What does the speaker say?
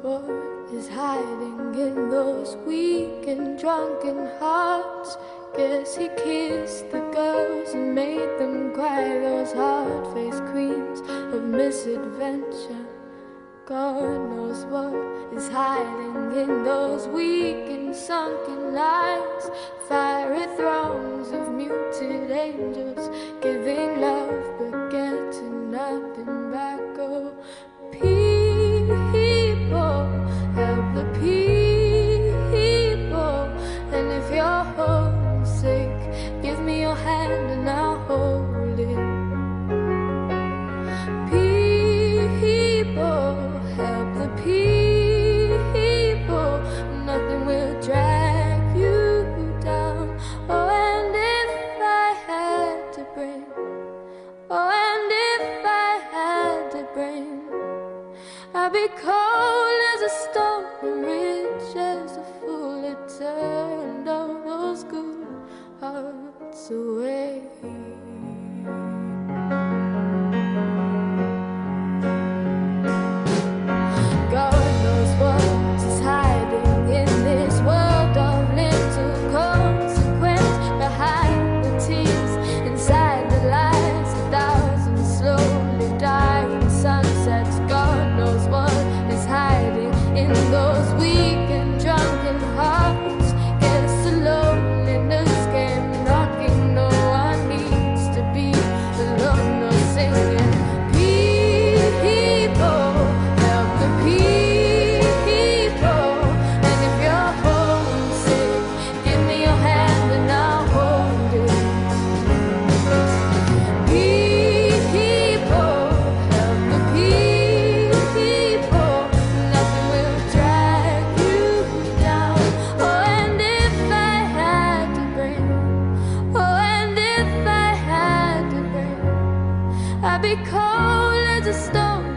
what is hiding in those weak and drunken hearts. Guess he kissed the girls and made them cry, those hard-faced queens of misadventure. God knows what is hiding in those weak and sunken lines. Fiery throngs of muted angels, giving love but getting nothing back. Oh, people, help the people. And if you're homesick, give me your hand and I'll hold it. People, help the people. Nothing will drag you down. Oh, and if I had to bring, oh, and if I had to bring, I'd be cold as a stone and rich as a fool. It turned all those good hearts away. God knows what is hiding in this world of little consequence. Behind the tears, inside the lies, 1,000 slowly dying sunsets. God knows what is hiding in those weak and drunken hearts. Guess the loneliness came knocking. No one needs to be alone or singing. People, help the people. And if you're homesick, give me your hand and I'll hold it. People, help the people. Nothing will drag you down. Oh, and if I had to bring, oh, and if I had to bring, I'd be cold as a stone